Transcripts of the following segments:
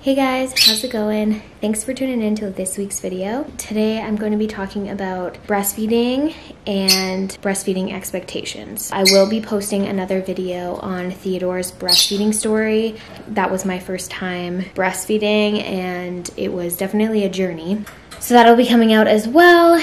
Hey guys, how's it going? Thanks for tuning in to this week's video. Today I'm going to be talking about breastfeeding and breastfeeding expectations. I will be posting another video on Theodore's breastfeeding story. That was my first time breastfeeding and it was definitely a journey. So that'll be coming out as well,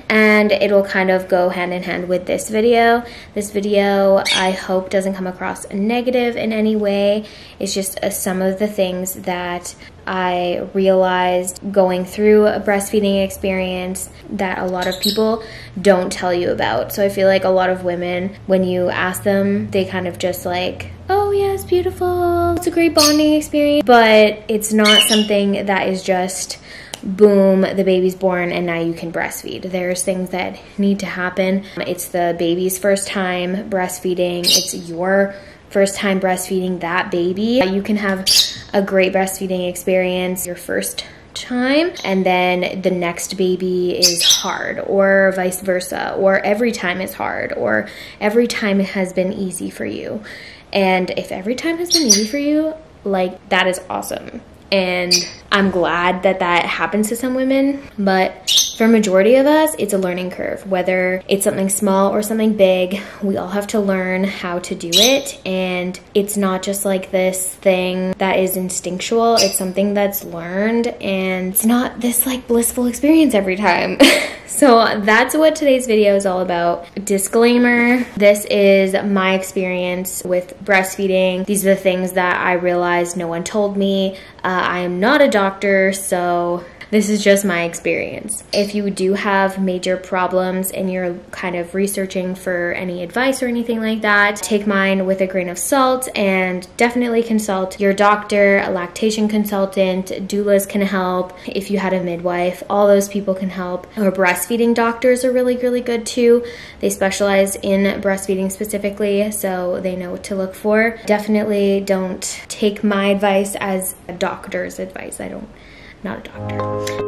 and it'll kind of go hand in hand with this video. This video, I hope, doesn't come across negative in any way. It's just some of the things that I realized going through a breastfeeding experience that a lot of people don't tell you about. So I feel like a lot of women, when you ask them, they kind of just like, oh yeah, it's beautiful, it's a great bonding experience, but it's not something that is just boom, the baby's born and now you can breastfeed. There's things that need to happen. It's the baby's first time breastfeeding. It's your first time breastfeeding that baby. You can have a great breastfeeding experience your first time and then the next baby is hard, or vice versa, or every time is hard, or every time it has been easy for you. And if every time has been easy for you, like, that is awesome. And I'm glad that that happens to some women, but for a majority of us, it's a learning curve. Whether it's something small or something big, we all have to learn how to do it. And it's not just like this thing that is instinctual. It's something that's learned, and it's not this like blissful experience every time. So that's what today's video is all about. Disclaimer, this is my experience with breastfeeding. These are the things that I realized no one told me. I am not a doctor, so this is just my experience. If you do have major problems and you're kind of researching for any advice or anything like that, take mine with a grain of salt and definitely consult your doctor, a lactation consultant. Doulas can help. If you had a midwife, all those people can help. Or breastfeeding doctors are really, really good too. They specialize in breastfeeding specifically, so they know what to look for. Definitely don't take my advice as a doctor's advice. Not a doctor.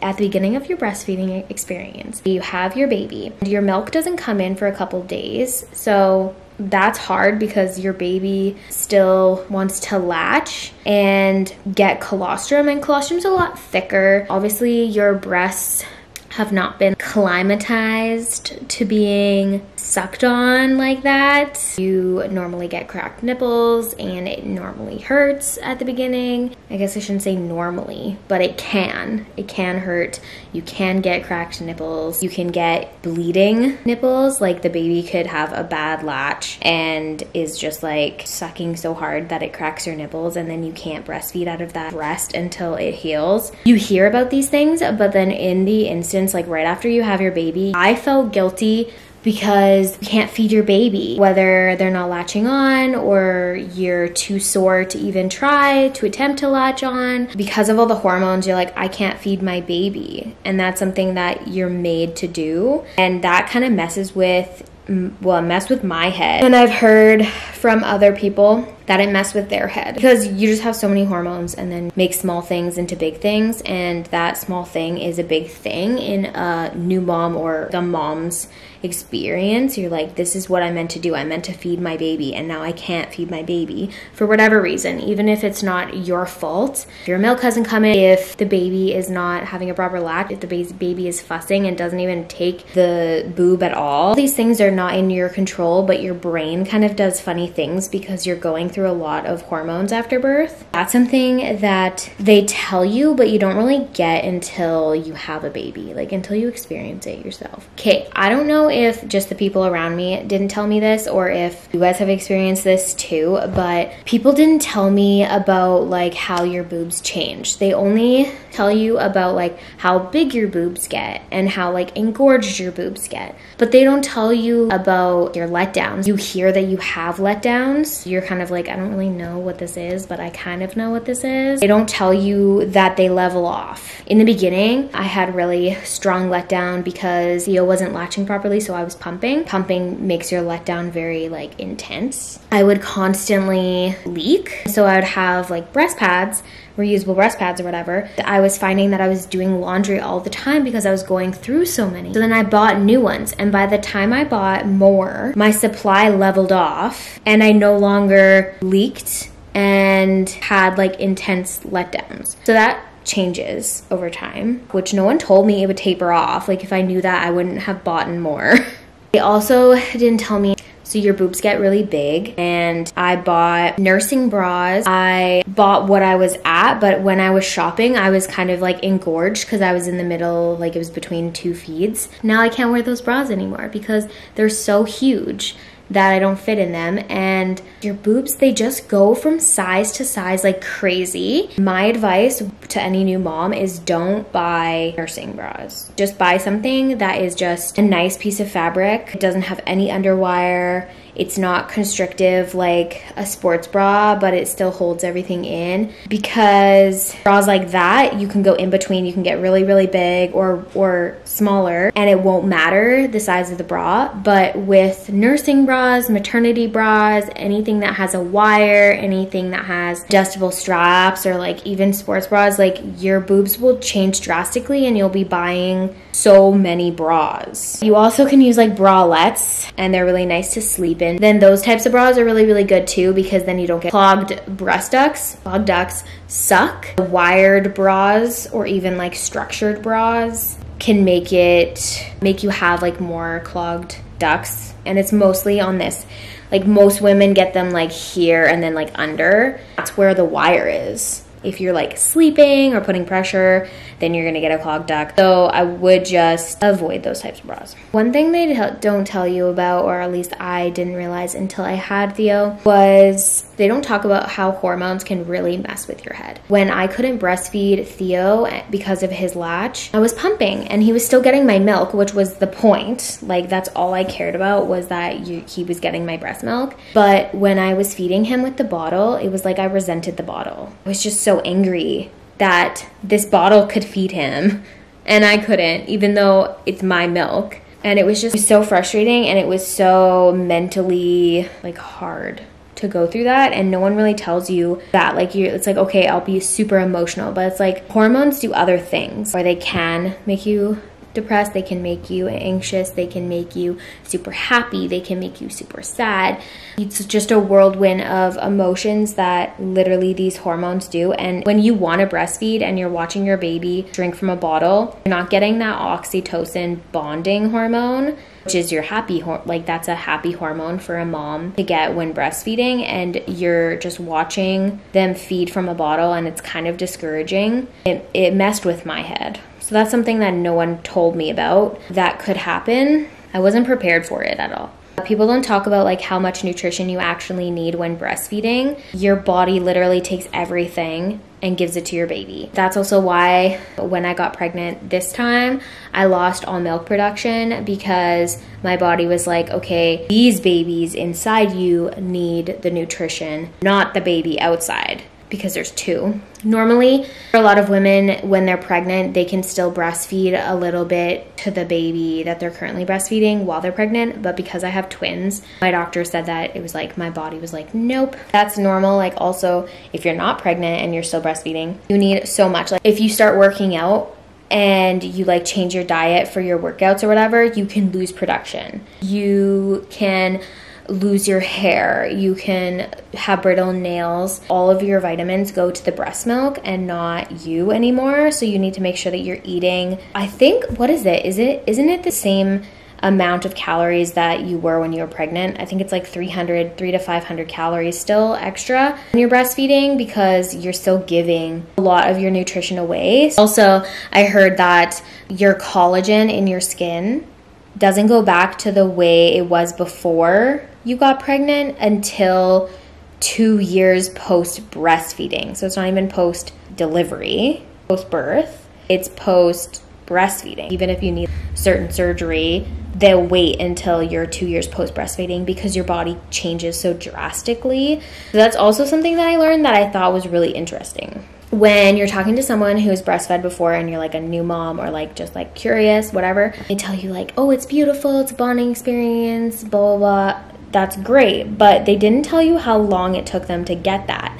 At the beginning of your breastfeeding experience, you have your baby. Your milk doesn't come in for a couple days, so that's hard because your baby still wants to latch and get colostrum, and colostrum's a lot thicker. Obviously, your breasts have not been climatized to being sucked on like that. You normally get cracked nipples and it normally hurts at the beginning. I guess I shouldn't say normally, but it can. It can hurt. You can get cracked nipples. You can get bleeding nipples, like the baby could have a bad latch and is just like sucking so hard that it cracks your nipples, and then you can't breastfeed out of that breast until it heals. You hear about these things, but then in the instance, like right after you have your baby, I felt guilty because you can't feed your baby, whether they're not latching on or you're too sore to even try to attempt to latch on. Because of all the hormones, you're like, I can't feed my baby. And that's something that you're made to do. And that kind of messes with, well, it messed with my head. And I've heard from other people that it messed with their head because you just have so many hormones and then make small things into big things, and that small thing is a big thing in a new mom or the mom's experience. You're like, this is what I meant to do. I meant to feed my baby, and now I can't feed my baby for whatever reason, even if it's not your fault. If your milk hasn't come in, if the baby is not having a proper latch, if the baby is fussing and doesn't even take the boob at all. These things are not in your control, but your brain kind of does funny things because you're going through a lot of hormones after birth. That's something that they tell you, but you don't really get until you have a baby, like until you experience it yourself. Okay, I don't know if just the people around me didn't tell me this or if you guys have experienced this too, but people didn't tell me about like how your boobs change. They only tell you about like how big your boobs get and how like engorged your boobs get, but they don't tell you about your letdowns. You hear that you have letdowns. You're kind of like, I don't really know what this is, but I kind of know what this is. They don't tell you that they level off. In the beginning, I had really strong letdown because Theo wasn't latching properly, so I was pumping. Pumping makes your letdown very like intense. I would constantly leak, so I would have like breast pads reusable breast pads or whatever, I was finding that I was doing laundry all the time because I was going through so many. So then I bought new ones, and by the time I bought more, my supply leveled off and I no longer leaked and had like intense letdowns. So that changes over time, which no one told me it would taper off. Like if I knew that, I wouldn't have bought more. They also didn't tell me, so your boobs get really big, and I bought nursing bras. I bought what I was at, but when I was shopping, I was kind of like engorged because I was in the middle, like it was between two feeds. Now I can't wear those bras anymore because they're so huge that I don't fit in them, and your boobs, they just go from size to size like crazy. My advice to any new mom is don't buy nursing bras. Just buy something that is just a nice piece of fabric. It doesn't have any underwire. It's not constrictive like a sports bra, but it still holds everything in, because bras like that, you can go in between. You can get really, really big or smaller, and it won't matter the size of the bra. But with nursing bras, maternity bras, anything that has a wire, anything that has adjustable straps, or like even sports bras, like your boobs will change drastically and you'll be buying so many bras. You also can use like bralettes, and they're really nice to sleep in. Then those types of bras are really, really good too, because then you don't get clogged breast ducts. Clogged ducts suck. Wired bras or even like structured bras can make you have like more clogged ducts, and it's mostly on this. Like most women get them like here and then like under. That's where the wire is. If you're like sleeping or putting pressure, then you're gonna get a clogged duct. So I would just avoid those types of bras. One thing they don't tell you about, or at least I didn't realize until I had Theo, was they don't talk about how hormones can really mess with your head. When I couldn't breastfeed Theo because of his latch, I was pumping and he was still getting my milk, which was the point. Like that's all I cared about, was that he was getting my breast milk. But when I was feeding him with the bottle, it was like I resented the bottle. I was just so angry that this bottle could feed him and I couldn't, even though it's my milk. And it was just so frustrating, and it was so mentally like hard to go through that. And no one really tells you that. Like it's like, okay, I'll be super emotional, but it's like hormones do other things, or they can make you depressed, they can make you anxious, they can make you super happy, they can make you super sad. It's just a whirlwind of emotions that literally these hormones do. And when you want to breastfeed and you're watching your baby drink from a bottle, you're not getting that oxytocin bonding hormone, which is your happy like that's a happy hormone for a mom to get when breastfeeding, and you're just watching them feed from a bottle, and it's kind of discouraging. It messed with my head. So that's something that no one told me about that could happen. I wasn't prepared for it at all. People don't talk about like how much nutrition you actually need when breastfeeding. Your body literally takes everything and gives it to your baby. That's also why when I got pregnant this time, I lost all milk production, because my body was like, okay, these babies inside you need the nutrition, not the baby outside, because there's two. Normally, for a lot of women, when they're pregnant, they can still breastfeed a little bit to the baby that they're currently breastfeeding while they're pregnant. But because I have twins, my doctor said that it was like, my body was like, nope, that's normal. Like also, if you're not pregnant and you're still breastfeeding, you need so much. Like if you start working out and you like change your diet for your workouts or whatever, you can lose production. You can lose your hair, you can have brittle nails. All of your vitamins go to the breast milk and not you anymore. So you need to make sure that you're eating, I think, what is it? Isn't it the same amount of calories that you were when you were pregnant? I think it's like 300 to 500 calories still extra when you're breastfeeding, because you're still giving a lot of your nutrition away. Also, I heard that your collagen in your skin doesn't go back to the way it was before you got pregnant until 2 years post breastfeeding. So it's not even post delivery, post birth, it's post breastfeeding. Even if you need certain surgery, they'll wait until you're 2 years post breastfeeding, because your body changes so drastically. So that's also something that I learned that I thought was really interesting. When you're talking to someone who's breastfed before and you're like a new mom, or like just like curious, whatever, they tell you like, oh, it's beautiful, it's a bonding experience, blah, blah, blah. That's great, but they didn't tell you how long it took them to get that.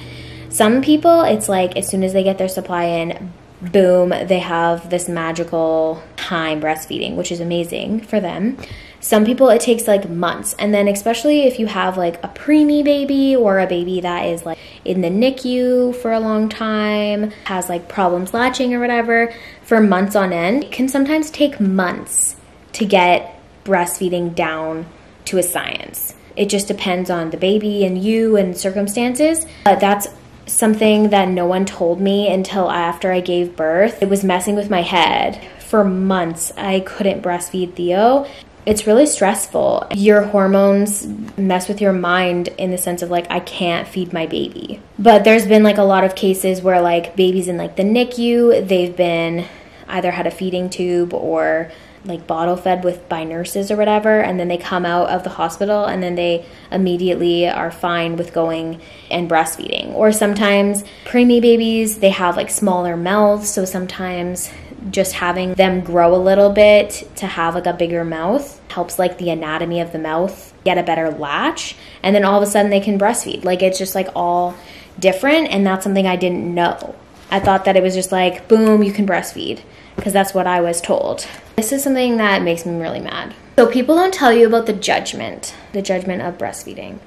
Some people, it's like as soon as they get their supply in, boom, they have this magical time breastfeeding, which is amazing for them. Some people, it takes like months. And then especially if you have like a preemie baby or a baby that is like in the NICU for a long time, has like problems latching or whatever, for months on end, it can sometimes take months to get breastfeeding down to a science. It just depends on the baby and you and circumstances. But that's something that no one told me until after I gave birth. It was messing with my head. For months, I couldn't breastfeed Theo. It's really stressful. Your hormones mess with your mind in the sense of like, I can't feed my baby. But there's been like a lot of cases where like babies in like the NICU, they've been either had a feeding tube or like bottle fed with by nurses or whatever, and then they come out of the hospital and then they immediately are fine with going and breastfeeding. Or sometimes preemie babies, they have like smaller mouths, so sometimes just having them grow a little bit to have like a bigger mouth helps like the anatomy of the mouth get a better latch, and then all of a sudden they can breastfeed. Like it's just like all different, and that's something I didn't know. I thought that it was just like, boom, you can breastfeed, because that's what I was told. This is something that makes me really mad. So people don't tell you about the judgment of breastfeeding.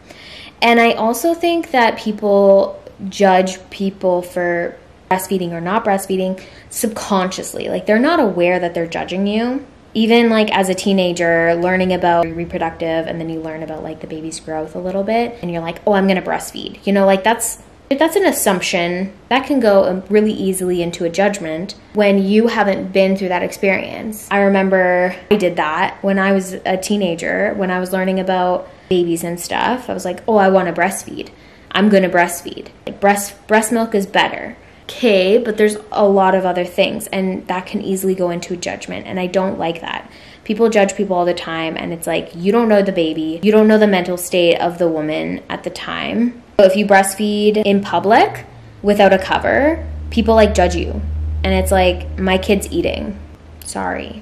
And I also think that people judge people for breastfeeding or not breastfeeding subconsciously. Like they're not aware that they're judging you. Even like as a teenager, learning about reproductive, and then you learn about like the baby's growth a little bit, and you're like, oh, I'm gonna breastfeed. You know, like that's an assumption that can go really easily into a judgment when you haven't been through that experience. I remember I did that when I was a teenager, when I was learning about babies and stuff. I was like, oh, I want to breastfeed. I'm going to breastfeed. Like breast milk is better. Okay, but there's a lot of other things, and that can easily go into a judgment, and I don't like that. People judge people all the time, and it's like, you don't know the baby. You don't know the mental state of the woman at the time. So if you breastfeed in public without a cover, people like judge you. And it's like, my kid's eating. Sorry.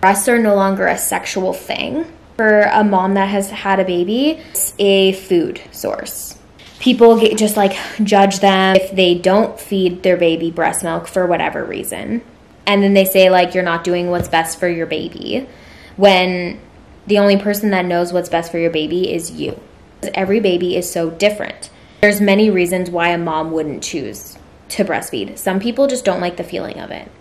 Breasts are no longer a sexual thing. For a mom that has had a baby, it's a food source. People just like judge them if they don't feed their baby breast milk for whatever reason. And then they say like, you're not doing what's best for your baby, when the only person that knows what's best for your baby is you. Every baby is so different. There's many reasons why a mom wouldn't choose to breastfeed. Some people just don't like the feeling of it.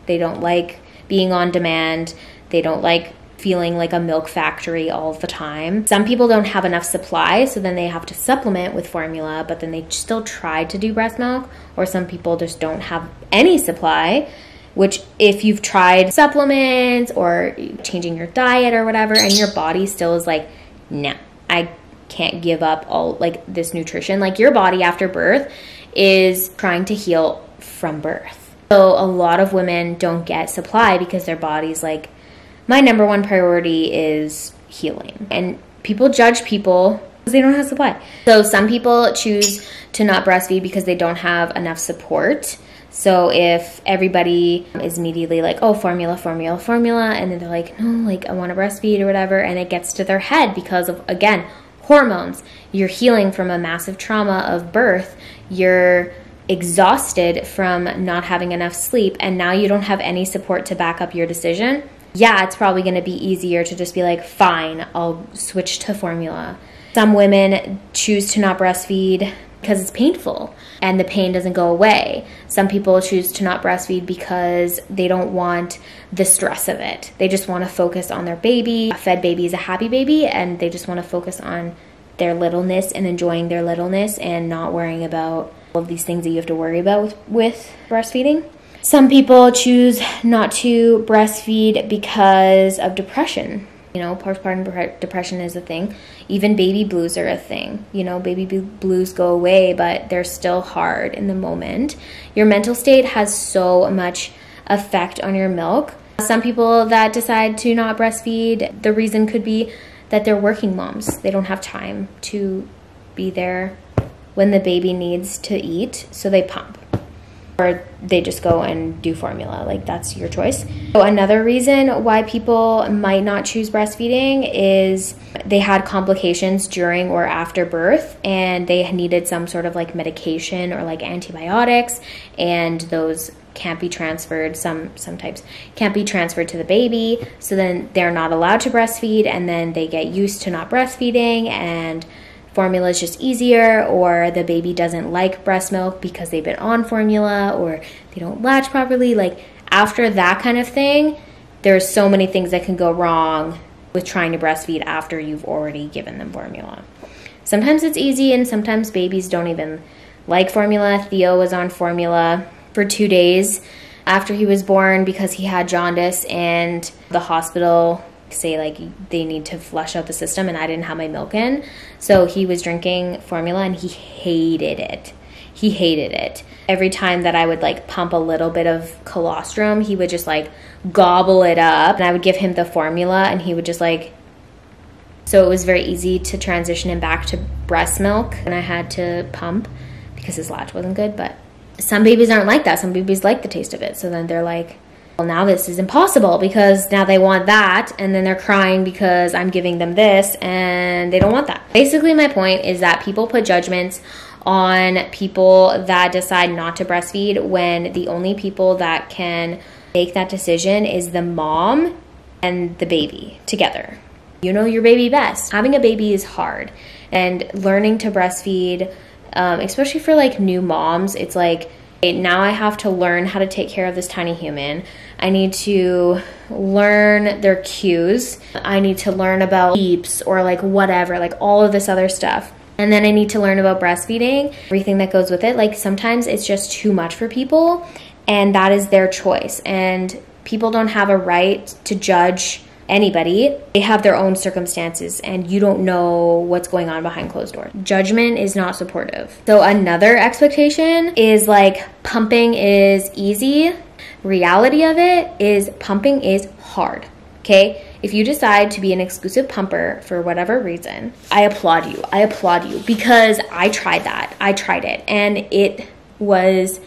They don't like being on demand. They don't like feeling like a milk factory all the time. Some people don't have enough supply, so then they have to supplement with formula, but then they still try to do breast milk. Or some people just don't have any supply, which if you've tried supplements or changing your diet or whatever, and your body still is like, nah, I can't give up all like this nutrition. Like your body after birth is trying to heal from birth. So a lot of women don't get supply because their body's like, my number one priority is healing. And people judge people because they don't have supply. So some people choose to not breastfeed because they don't have enough support. So if everybody is immediately like, oh, formula, formula, formula, and then they're like, no, like I want to breastfeed or whatever, and it gets to their head because of, again, hormones. You're healing from a massive trauma of birth. You're exhausted from not having enough sleep, and now you don't have any support to back up your decision. Yeah, it's probably going to be easier to just be like, fine, I'll switch to formula. Some women choose to not breastfeed because it's painful and the pain doesn't go away. Some people choose to not breastfeed because they don't want the stress of it. They just want to focus on their baby. A fed baby is a happy baby, and they just want to focus on their littleness and enjoying their littleness and not worrying about all of these things that you have to worry about with breastfeeding. Some people choose not to breastfeed because of depression. You know, postpartum depression is a thing. Even baby blues are a thing. You know, baby blues go away, but they're still hard in the moment. Your mental state has so much effect on your milk. Some people that decide to not breastfeed, the reason could be that they're working moms. They don't have time to be there when the baby needs to eat, so they pump. or they just go and do formula. Like, that's your choice. So another reason why people might not choose breastfeeding is they had complications during or after birth, and they needed some sort of like medication or like antibiotics, and those can't be transferred. Some types can't be transferred to the baby, so then they're not allowed to breastfeed, and then they get used to not breastfeeding, and formula is just easier, or the baby doesn't like breast milk because they've been on formula, or they don't latch properly. Like, after that kind of thing, there's so many things that can go wrong with trying to breastfeed after you've already given them formula. Sometimes it's easy, and sometimes babies don't even like formula. Theo was on formula for 2 days after he was born because he had jaundice, and the hospital say like they need to flush out the system, and I didn't have my milk in, so he was drinking formula and he hated it. Every time that I would like pump a little bit of colostrum, he would just like gobble it up, and I would give him the formula and he would just like, so it was very easy to transition him back to breast milk, and I had to pump because his latch wasn't good. But some babies aren't like that. Some babies like the taste of it, so then they're like, well, now this is impossible because now they want that, and then they're crying because I'm giving them this and they don't want that. Basically, my point is that people put judgments on people that decide not to breastfeed when the only people that can make that decision is the mom and the baby together. You know your baby best. Having a baby is hard, and learning to breastfeed, especially for like new moms, it's like, now I have to learn how to take care of this tiny human. I need to learn their cues. I need to learn about beeps or like whatever, like all of this other stuff. And then I need to learn about breastfeeding, everything that goes with it. Like, sometimes it's just too much for people, and that is their choice. And people don't have a right to judge anybody. They have their own circumstances, and you don't know what's going on behind closed doors. Judgment is not supportive. So another expectation is like pumping is easy. Reality of it is pumping is hard. Okay? If you decide to be an exclusive pumper for whatever reason, I applaud you. I applaud you, because I tried that. I tried it, and it was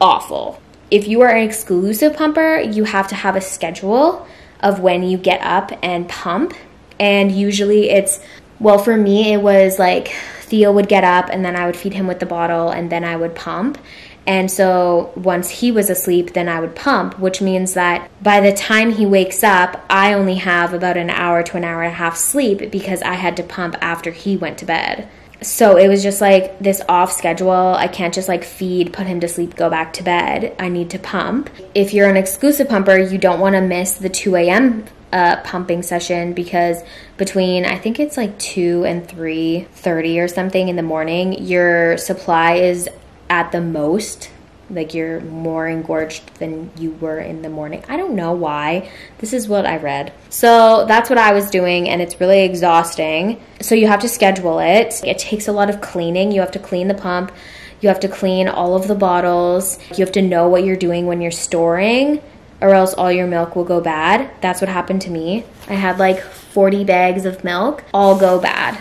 awful. If you are an exclusive pumper, you have to have a schedule of when you get up and pump. And usually it's, well, for me, it was like Theo would get up and then I would feed him with the bottle and then I would pump. And so once he was asleep, then I would pump, which means that by the time he wakes up, I only have about an hour to an hour and a half sleep because I had to pump after he went to bed. So it was just like this off schedule. I can't just like feed, put him to sleep, go back to bed. I need to pump. If you're an exclusive pumper, you don't want to miss the 2 a.m. Pumping session, because between, I think it's like 2 and 3:30 or something in the morning, your supply is at the most, like you're more engorged than you were in the morning. I don't know why. This is what I read. So that's what I was doing, and it's really exhausting. So you have to schedule it. It takes a lot of cleaning. You have to clean the pump. You have to clean all of the bottles. You have to know what you're doing when you're storing, or else all your milk will go bad. That's what happened to me. I had like 40 bags of milk all go bad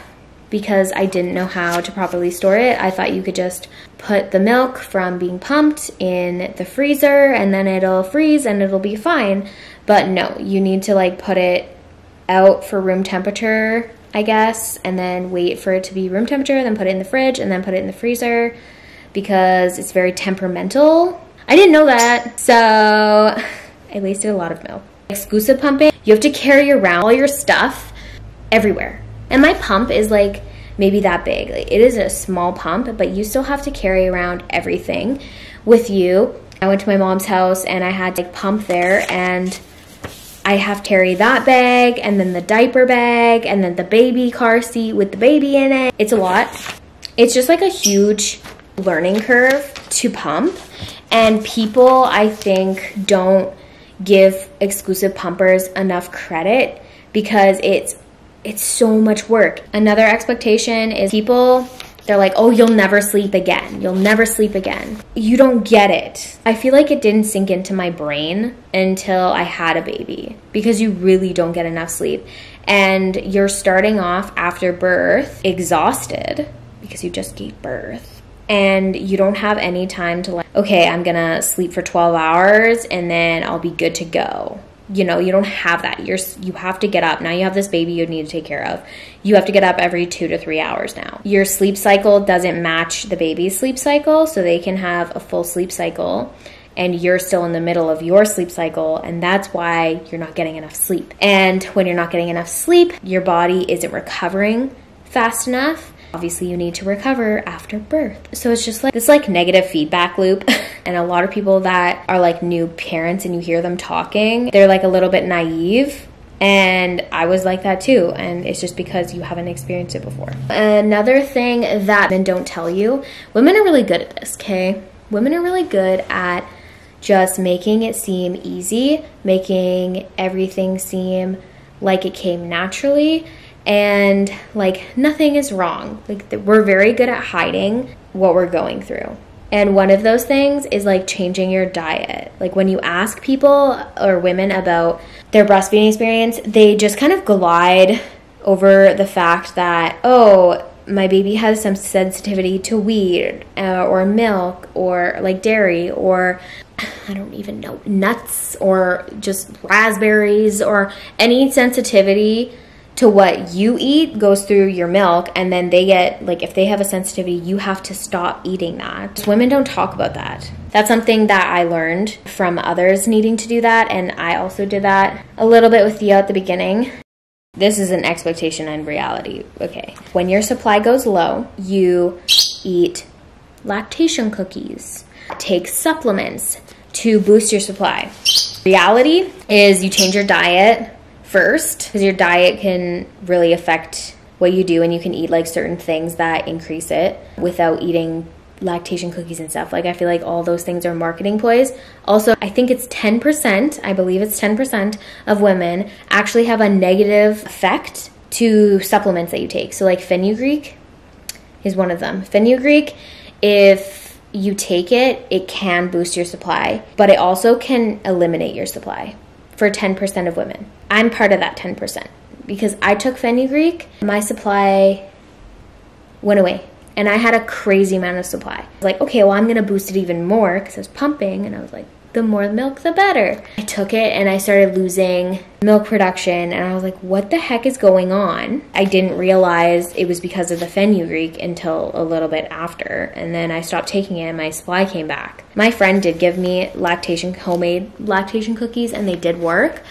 because I didn't know how to properly store it. I thought you could just put the milk from being pumped in the freezer and then it'll freeze and it'll be fine. But no, you need to like put it out for room temperature, I guess, and then wait for it to be room temperature, then put it in the fridge and then put it in the freezer, because it's very temperamental. I didn't know that, so I wasted a lot of milk. Exclusive pumping, you have to carry around all your stuff everywhere. And my pump is like maybe that big. Like, it is a small pump, but you still have to carry around everything with you. I went to my mom's house and I had to pump there, and I have to carry that bag and then the diaper bag and then the baby car seat with the baby in it. It's a lot. It's just like a huge learning curve to pump, and people, I think, don't give exclusive pumpers enough credit because it's so much work. Another expectation is people, they're like, oh, you'll never sleep again. You'll never sleep again. You don't get it. I feel like it didn't sink into my brain until I had a baby, because you really don't get enough sleep. And you're starting off after birth exhausted because you just gave birth. and you don't have any time to like, okay, I'm gonna sleep for 12 hours and then I'll be good to go. You know, you don't have that. You have to get up. Now you have this baby you need to take care of. You have to get up every 2 to 3 hours now. Your sleep cycle doesn't match the baby's sleep cycle, so they can have a full sleep cycle and you're still in the middle of your sleep cycle, and that's why you're not getting enough sleep. And when you're not getting enough sleep, your body isn't recovering fast enough. Obviously, you need to recover after birth. So it's just like this like negative feedback loop. And a lot of people that are like new parents and you hear them talking, they're like a little bit naive. And I was like that too. And it's just because you haven't experienced it before. Another thing that men don't tell you, women are really good at this, okay? Women are really good at just making it seem easy, making everything seem like it came naturally. And like nothing is wrong. Like we're very good at hiding what we're going through. And one of those things is like changing your diet. Like when you ask people or women about their breastfeeding experience, they just kind of glide over the fact that, oh, my baby has some sensitivity to wheat or milk or like dairy or I don't even know, nuts or just raspberries or any sensitivity to what you eat goes through your milk, and then they get, like, if they have a sensitivity, you have to stop eating that. Women don't talk about that. That's something that I learned from others needing to do that, and I also did that a little bit with Theo at the beginning. This is an expectation and reality. Okay. When your supply goes low, you eat lactation cookies, take supplements to boost your supply. Reality is you change your diet first, because your diet can really affect what you do, and you can eat like certain things that increase it without eating lactation cookies and stuff. Like I feel like all those things are marketing ploys. Also, I think it's 10%, I believe it's 10% of women actually have a negative effect to supplements that you take. So like fenugreek is one of them. Fenugreek, if you take it, it can boost your supply, but it also can eliminate your supply for 10% of women. I'm part of that 10% because I took fenugreek, my supply went away and I had a crazy amount of supply. I was like, okay, well, I'm gonna boost it even more because I was pumping, and I was like, the more milk, the better. I took it and I started losing milk production, and I was like, what the heck is going on? I didn't realize it was because of the fenugreek until a little bit after, and then I stopped taking it and my supply came back. My friend did give me homemade lactation cookies, and they did work.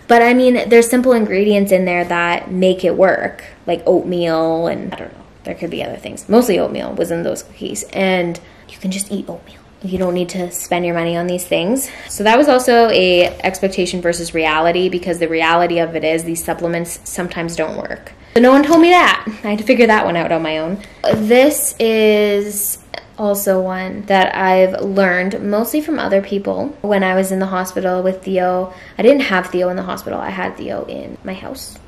But I mean, there's simple ingredients in there that make it work, like oatmeal, and I don't know, there could be other things. Mostly oatmeal was in those cookies, and you can just eat oatmeal. You don't need to spend your money on these things. So that was also a expectation versus reality, because the reality of it is these supplements sometimes don't work. So no one told me that. I had to figure that one out on my own. This is also one that I've learned mostly from other people. When I was in the hospital with Theo, I didn't have Theo in the hospital. I had Theo in my house.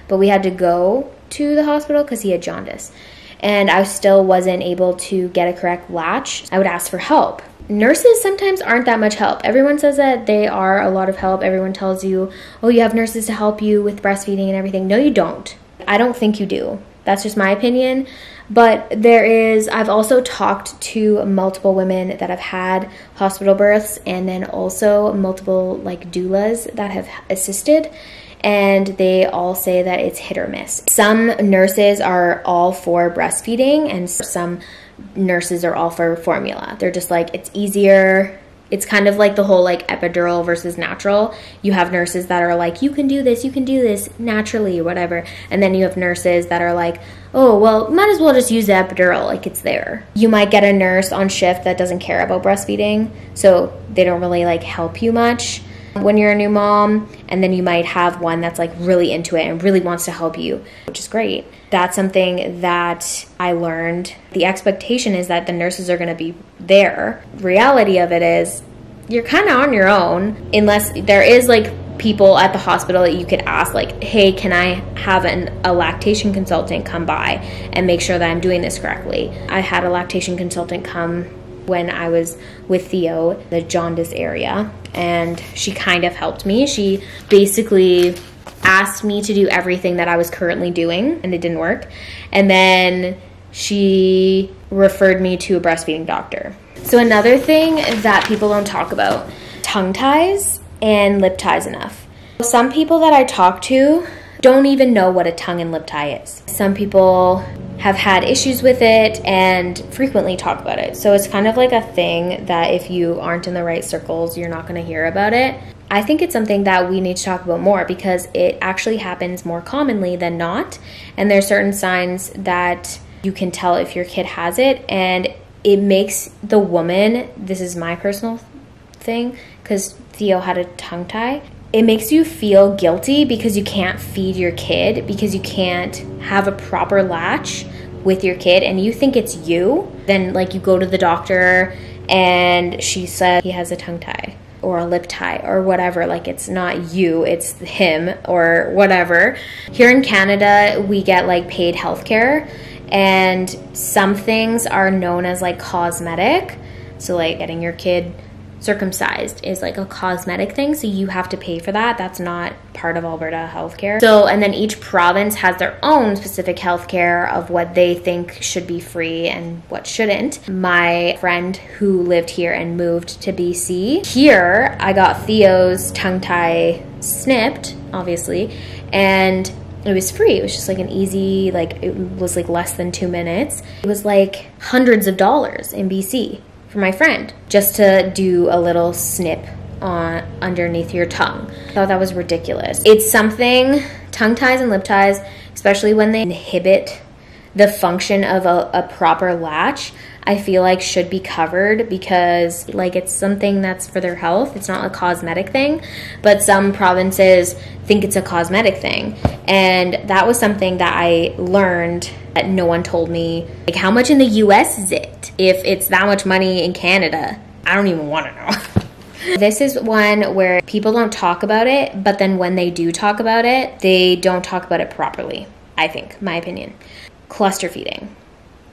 But we had to go to the hospital because he had jaundice. And I still wasn't able to get a correct latch. I would ask for help. Nurses sometimes aren't that much help. Everyone says that they are a lot of help. Everyone tells you, oh, you have nurses to help you with breastfeeding and everything. No, you don't. I don't think you do. That's just my opinion. But I've also talked to multiple women that have had hospital births, and then also multiple like doulas that have assisted. And they all say that it's hit or miss. Some nurses are all for breastfeeding, and some nurses are all for formula. They're just like, it's easier. It's kind of like the whole like epidural versus natural. You have nurses that are like, you can do this naturally or whatever. And then you have nurses that are like, oh, well, might as well just use the epidural, like it's there. You might get a nurse on shift that doesn't care about breastfeeding, so they don't really like help you much when you're a new mom, and then you might have one that's like really into it and really wants to help you, which is great. That's something that I learned. The expectation is that the nurses are going to be there. Reality of it is you're kind of on your own, unless there is like people at the hospital that you could ask, like, hey, can I have a lactation consultant come by and make sure that I'm doing this correctly? I had a lactation consultant come when I was with Theo, the jaundice area, and she kind of helped me. She basically asked me to do everything that I was currently doing, and it didn't work. And then she referred me to a breastfeeding doctor. So another thing that people don't talk about, tongue ties and lip ties enough. Some people that I talk to don't even know what a tongue and lip tie is. Some people have had issues with it and frequently talk about it. So it's kind of like a thing that if you aren't in the right circles, you're not going to hear about it. I think it's something that we need to talk about more because it actually happens more commonly than not. And there's certain signs that you can tell if your kid has it, and it makes the woman, this is my personal thing, because Theo had a tongue tie, it makes you feel guilty because you can't feed your kid, because you can't have a proper latch with your kid, and you think it's you. Then like you go to the doctor and she said he has a tongue tie or a lip tie or whatever, like it's not you, it's him or whatever. Here in Canada, we get like paid healthcare, and some things are known as like cosmetic. So like getting your kid circumcised is like a cosmetic thing, so you have to pay for that. That's not part of Alberta healthcare. So, and then each province has their own specific healthcare of what they think should be free and what shouldn't. My friend who lived here and moved to BC, here I got Theo's tongue tie snipped, obviously, and it was free. It was just like an easy, like it was like less than 2 minutes. It was like hundreds of dollars in BC for my friend just to do a little snip on underneath your tongue. I thought that was ridiculous. It's something, tongue ties and lip ties, especially when they inhibit the function of a proper latch, I feel like should be covered, because like it's something that's for their health. It's not a cosmetic thing, but some provinces think it's a cosmetic thing. And that was something that I learned that no one told me. Like, how much in the US is it? If it's that much money in Canada, I don't even want to know. This is one where people don't talk about it, but then when they do talk about it, they don't talk about it properly, I think, my opinion. Cluster feeding.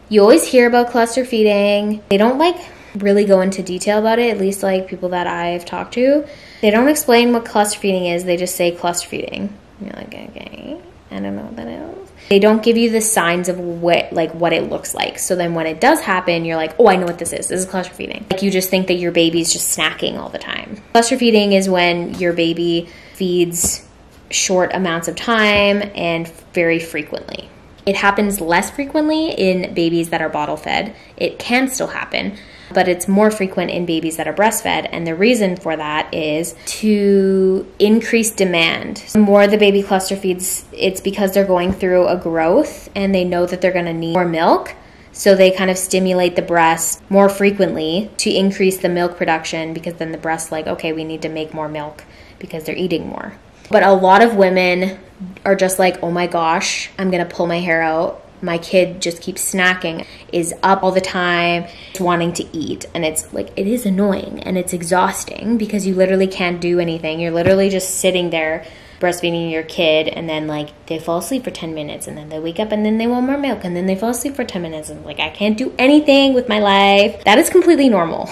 You always hear about cluster feeding. They don't like really go into detail about it, at least like people that I've talked to. They don't explain what cluster feeding is. They just say cluster feeding. You're like, okay, I don't know what that is. They don't give you the signs of what it looks like. So then when it does happen, you're like, oh, I know what this is. This is cluster feeding. Like, you just think that your baby's just snacking all the time. Cluster feeding is when your baby feeds short amounts of time and very frequently. It happens less frequently in babies that are bottle fed. It can still happen, but it's more frequent in babies that are breastfed. And the reason for that is to increase demand. The more the baby cluster feeds, it's because they're going through a growth and they know that they're going to need more milk. So they kind of stimulate the breast more frequently to increase the milk production, because then the breast's like, okay, we need to make more milk because they're eating more. But a lot of women are just like, oh my gosh, I'm going to pull my hair out. My kid just keeps snacking, is up all the time, wanting to eat. And it's like, it is annoying and it's exhausting because you literally can't do anything. You're literally just sitting there breastfeeding your kid, and then like they fall asleep for 10 minutes and then they wake up and then they want more milk and then they fall asleep for 10 minutes and like, I can't do anything with my life. That is completely normal.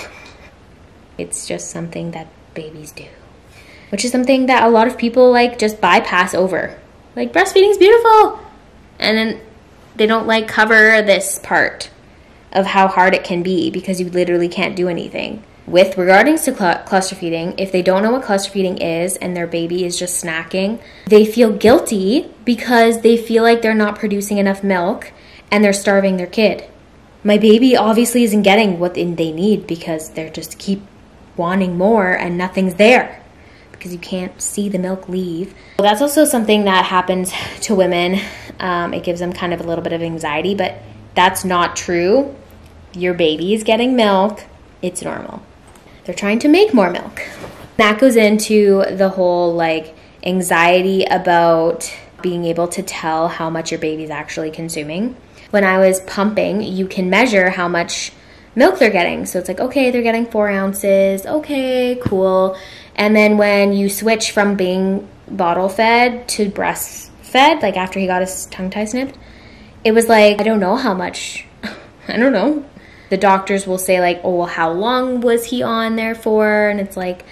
It's just something that babies do, which is something that a lot of people like just bypass over. Like, breastfeeding's beautiful. And then they don't like cover this part of how hard it can be, because you literally can't do anything. With regarding to cluster feeding, if they don't know what cluster feeding is and their baby is just snacking, they feel guilty because they feel like they're not producing enough milk and they're starving their kid. My baby obviously isn't getting what they need because they're just keep wanting more and nothing's there, because you can't see the milk leave. Well, that's also something that happens to women. It gives them kind of a little bit of anxiety, but that's not true. Your baby is getting milk. It's normal. They're trying to make more milk. That goes into the whole like anxiety about being able to tell how much your baby's actually consuming. When I was pumping, you can measure how much milk they're getting. So it's like, okay, they're getting 4 ounces. Okay, cool. And then when you switch from being bottle fed to breastfed, like after he got his tongue tie snipped, it was like, I don't know how much. I don't know. The doctors will say like, oh, well, how long was he on there for? And it's like,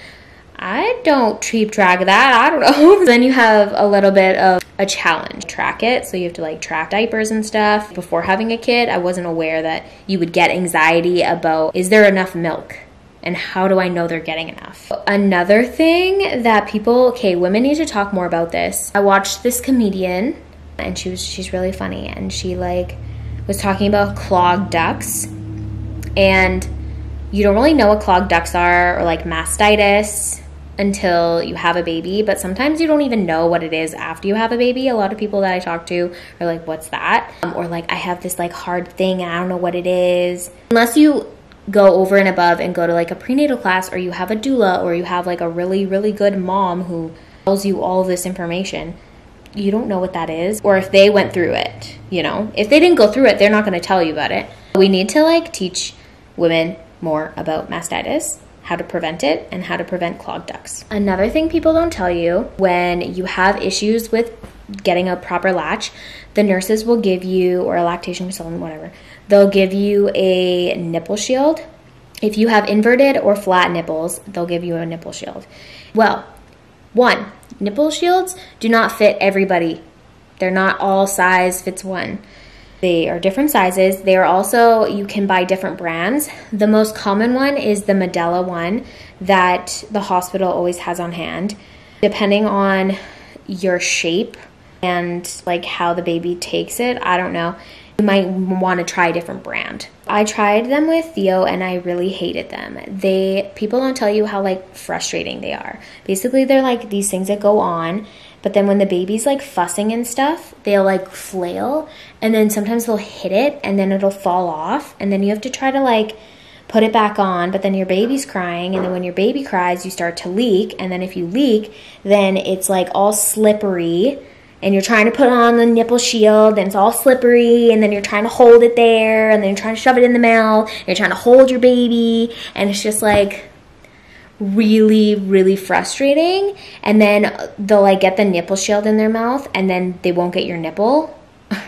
I don't keep track of that. I don't know. Then you have a little bit of a challenge. Track it. So you have to like track diapers and stuff. Before having a kid, I wasn't aware that you would get anxiety about, is there enough milk? And how do I know they're getting enough? Another thing that women need to talk more about this. I watched this comedian and she's really funny, and she like was talking about clogged ducts, and you don't really know what clogged ducts are, or like mastitis, until you have a baby. But sometimes you don't even know what it is after you have a baby. A lot of people that I talk to are like, what's that? Or like, I have this like hard thing and I don't know what it is. Unless you go over and above and go to like a prenatal class, or you have a doula, or you have like a really, really good mom who tells you all of this information, you don't know what that is. Or if they went through it, you know, if they didn't go through it, they're not going to tell you about it. We need to like teach women more about mastitis, how to prevent it, and how to prevent clogged ducts. Another thing people don't tell you, when you have issues with getting a proper latch, the nurses will give you, or a lactation consultant, whatever, they'll give you a nipple shield. If you have inverted or flat nipples, they'll give you a nipple shield. Well, one, nipple shields do not fit everybody. They're not all size fits one. They are different sizes. They are also, you can buy different brands. The most common one is the Medela one that the hospital always has on hand. Depending on your shape and like how the baby takes it, I don't know, you might want to try a different brand. I tried them with Theo and I really hated them. People don't tell you how like frustrating they are. Basically, they're like these things that go on, but then when the baby's like fussing and stuff, they'll like flail, and then sometimes they'll hit it and then it'll fall off, and then you have to try to like put it back on, but then your baby's crying, and then when your baby cries, you start to leak, and then if you leak, then it's like all slippery, and you're trying to put on the nipple shield, and it's all slippery, and then you're trying to hold it there, and then you're trying to shove it in the mouth, and you're trying to hold your baby, and it's just like really, really frustrating. And then they'll like get the nipple shield in their mouth, and then they won't get your nipple. And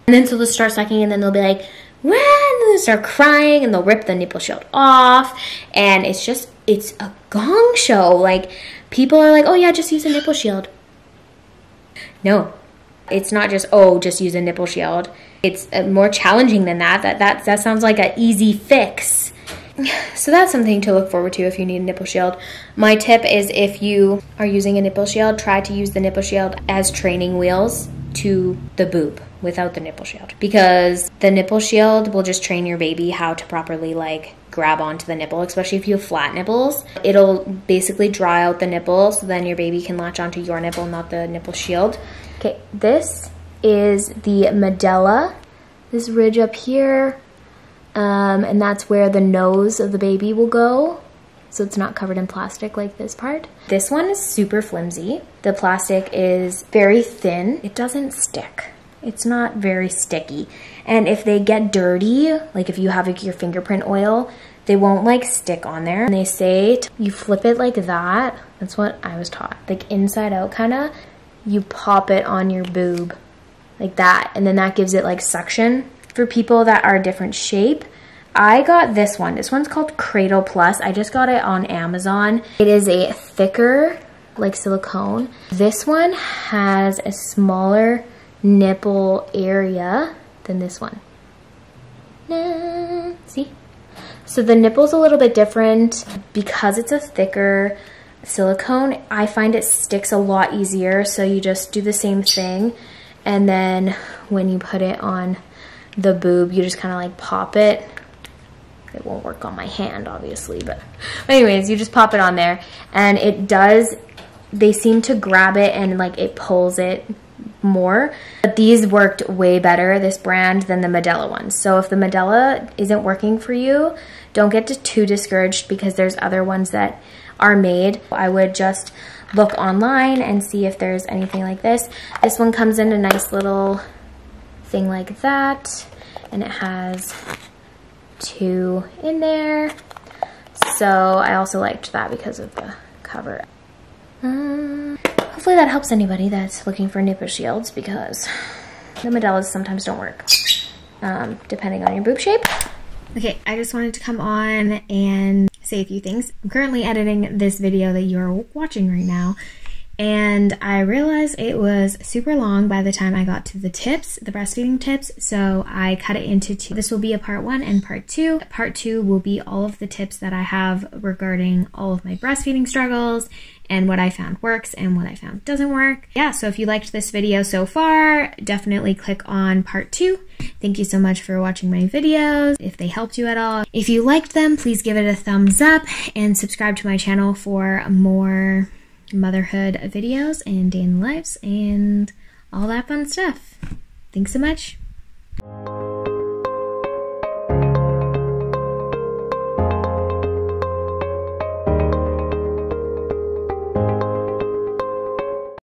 then so they'll start sucking, and then they'll be like, well, and they'll start crying, and they'll rip the nipple shield off, and it's a gong show. Like, people are like, oh yeah, just use a nipple shield. No, it's not just, oh, just use a nipple shield. It's more challenging than that. That sounds like an easy fix. So that's something to look forward to if you need a nipple shield. My tip is, if you are using a nipple shield, try to use the nipple shield as training wheels to the boob without the nipple shield, because the nipple shield will just train your baby how to properly like grab onto the nipple, especially if you have flat nipples. It'll basically dry out the nipple, so then your baby can latch onto your nipple, not the nipple shield. Okay, this is the Medela, this ridge up here, and that's where the nose of the baby will go, so it's not covered in plastic like this part. This one is super flimsy. The plastic is very thin. It doesn't stick. It's not very sticky. And if they get dirty, like if you have like your fingerprint oil, they won't like stick on there. And they say you flip it like that. That's what I was taught. Like inside out kinda. You pop it on your boob like that. And then that gives it like suction. For people that are a different shape, I got this one. This one's called Cradle Plus. I just got it on Amazon. It is a thicker like silicone. This one has a smaller nipple area than this one. See? So the nipple's a little bit different because it's a thicker silicone. I find it sticks a lot easier, so you just do the same thing, and then when you put it on the boob, you just kind of like pop it. It won't work on my hand, obviously, but anyways, you just pop it on there, and it does, they seem to grab it and like it pulls it more. But these worked way better, this brand, than the Medela ones. So if the Medela isn't working for you, don't get too discouraged, because there's other ones that are made. I would just look online and see if there's anything like this. This one comes in a nice little thing like that, and it has 2 in there. So I also liked that because of the cover. Hopefully that helps anybody that's looking for nipple shields, because the Medelas sometimes don't work, depending on your boob shape. Okay, I just wanted to come on and say a few things. I'm currently editing this video that you're watching right now, and I realized it was super long by the time I got to the tips, the breastfeeding tips, so I cut it into two. This will be a part 1 and part 2. Part 2 will be all of the tips that I have regarding all of my breastfeeding struggles and what I found works and what I found doesn't work. Yeah, so if you liked this video so far, definitely click on part 2. Thank you so much for watching my videos, if they helped you at all. If you liked them, please give it a thumbs up and subscribe to my channel for more motherhood videos and day in the lives and all that fun stuff. Thanks so much.